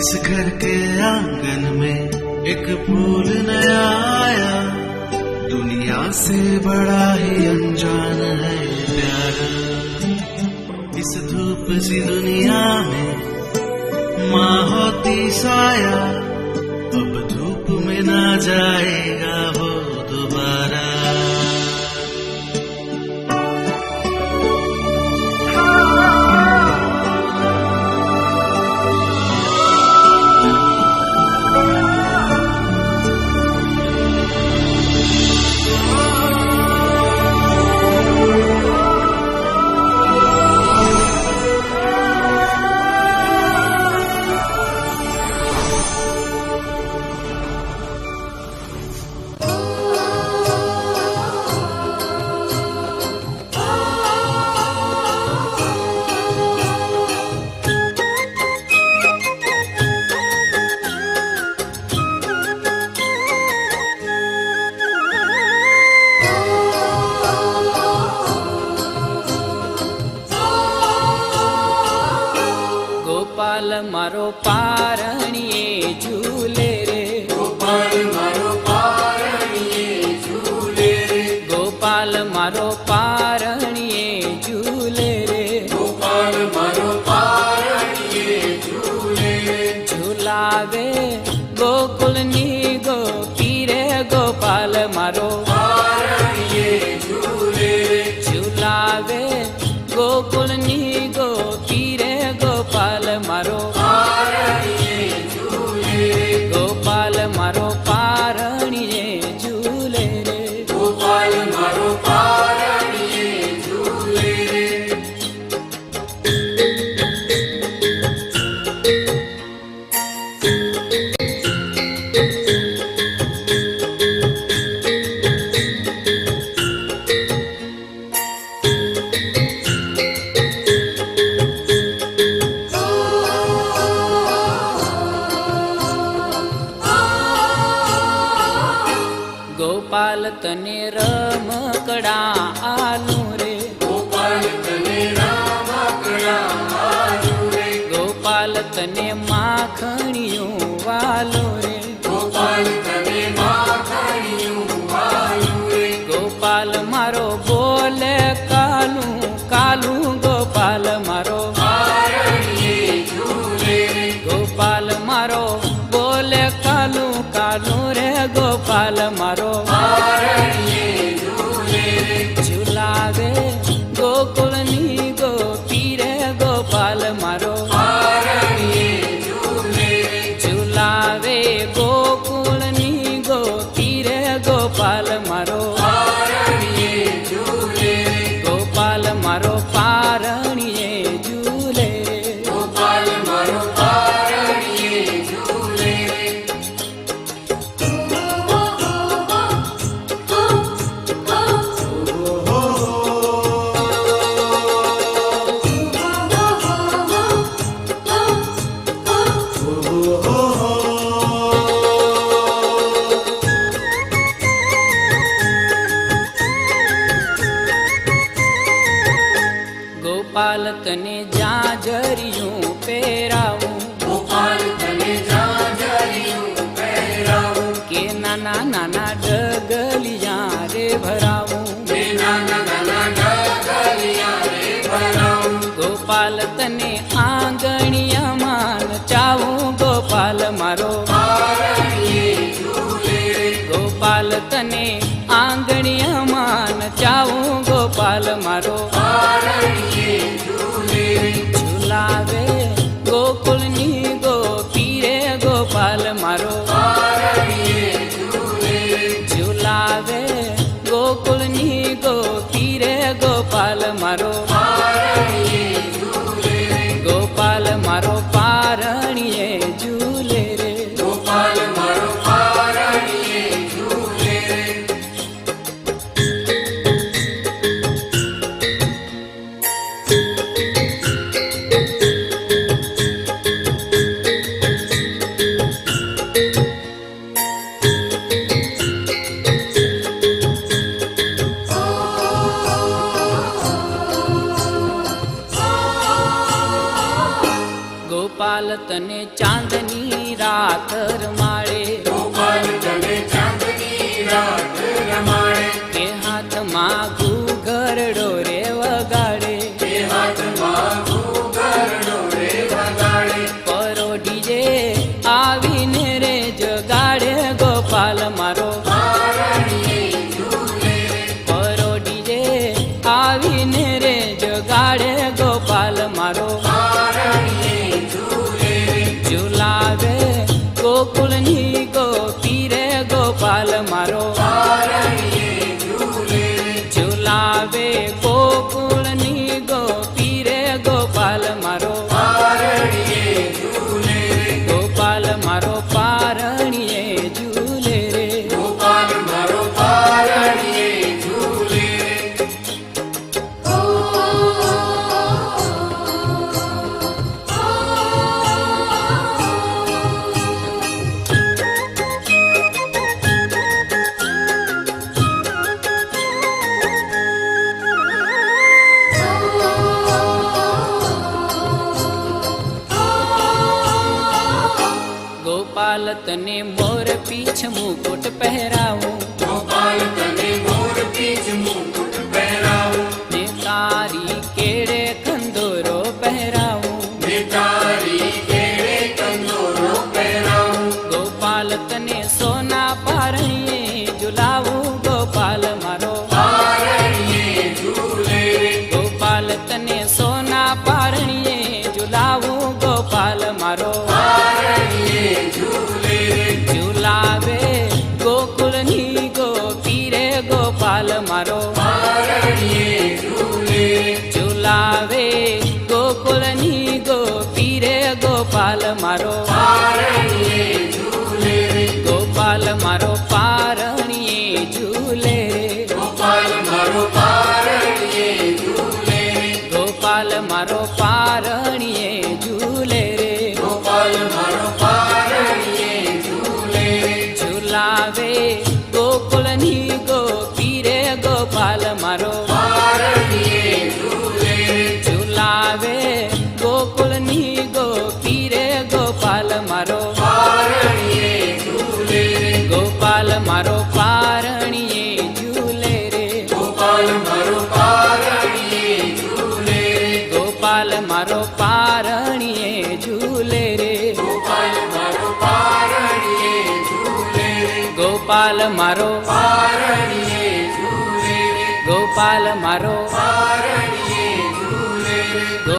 इस घर के आंगन में एक फूल नया आया, दुनिया से बड़ा ही अनजान है प्यारा। इस धूप सी दुनिया में माँ होती साया, अब धूप में ना जाएगा वो दोबारा। गोपाल मारो पारणिये झूले रे, गोपाल मारो पारणिये झूले रे, गोपाल मारो पारणिये झूले रे, गोपाल मारो पारणिये झूले रे। झूलावे गोकुलनी गोपी रे, गोपाल मारो पारणिये झूले रे, झूलावे गोकुलनी गोपी रे, गोपाल मारो पारणिये झूले रे, गोपाल मारो पारणिये झूले रे, गोपाल मारो पारणिये झूले रे। गोपाल तने रमकड़ा आलू रे, गोपाल तने रमकड़ा आलू रे, गोपाल तने माखणियों वालो रे, गोपाल तने माखणियों वालो रे, गोपाल मारो बोले कालू कालू, गोपाल मारो पारणिये झूले रे, गोपाल मारो बोले कालू कालू रे, गोपाल मारो पारणिये झूले रे, झूलावे गोकुलनी गोपी रे, गोपाल मारो पारणिये झूले रे, झूलावे गोकुलनी गोपी रे, गोपाल मारो पारणिये झूले रे, गोपाल मारो पारणिये झूले रे, गोपाल मारो पारणिये झूले रे। गोपाल तने जाजरियूं पेराऊं, गोपाल तने जाजरियूं पहराऊं, के नाना नाना डगलियां रे भराऊं, मैं नाना नाना डगलियां रे भराऊं, गोपाल तने आंगणिया मान चाऊं, गोपाल मारो पारणिये झूले रे, गोपाल तने आंगणिया मान चाऊं, गोपाल मारो पारणिये ગોપાલ તને ચાંદની રાત રમાડે, ગોપાલ તને ચાંદની રાત રમાડે, કે હાથમાં ઘૂઘરડો રે વગાડે, એ હાથમાં ઘૂઘરડો રે વગાડે, પરોઢીએ આવીને રે જગાડે ગોપાલ મારો, પારણીએ ઝૂલે રે, પરોઢીએ આવીને રે જગાડે ગોપાલ મારો, પારણીએ ઝૂલે રે, ઝુલાવે ગોકુળની ગોપી રે ગોપાલ મારો, પારણીએ ઝૂલે રે, ઝુલાવે ગોકુળની ગોપી રે ગોપાલ મારો, પારણીએ ઝૂલે રે, ગોપાલ મારો પારણીએ ઝૂલે રે, ગોપાલ મારો પારણીએ ઝૂલે રે. ગોપાલ તને મોર પીછ મુકુટ પહેરાવું, ગોપાલ તને મોર પીછ મુકુટ પહેરાવું, ને તારી કેળે કંદોરો પહેરાવું, ને તારી કેળે કંદોરો પહેરાવું, ગોપાલ તને સોના પારણીએ ઝુલાવું ગોપાલ મારો, પારણીએ ઝૂલે રે, ગોપાલ તને સોના પારણીએ ઝુલાવું ગોપાલ મારો, પારણીએ ઝૂલે રે, ઝુલાવે ગોકુળની ગોપી રે ગોપાલ મારો, પારણીએ ઝૂલે રે, ઝુલાવે ગોકુળની ગોપી રે ગોપાલ મારો, પારણીએ ઝૂલે રે, ગોપાલ મારો પારણીએ ઝૂલે રે, ગોપાલ મારો પારણીએ ઝૂલે રે, ગોપાલ મારો પારણીએ ઝૂલે રે, ગોપાલ મારો પારણીએ ઝૂલે રે, ઝુલાવે ગોકુળની ગોપી રે ગોપાલ મારો, પારણીએ ઝૂલે રે, ઝુલાવે ગોકુળની ગોપી રે ગોપાલ મારો, પારણીએ ઝૂલે રે, ગોપાલ મારો પારણીએ ઝૂલે રે, ગોપાલ મારો પારણીએ ઝૂલે રે, ગોપાલ મારો પારણીએ ઝૂલે રે, ગોપાલ મારો પારણીએ ઝૂલે રે, ગોપાલ મારો, પારણીએ ઝૂલે રે, ગોપાલ મારો પારણીએ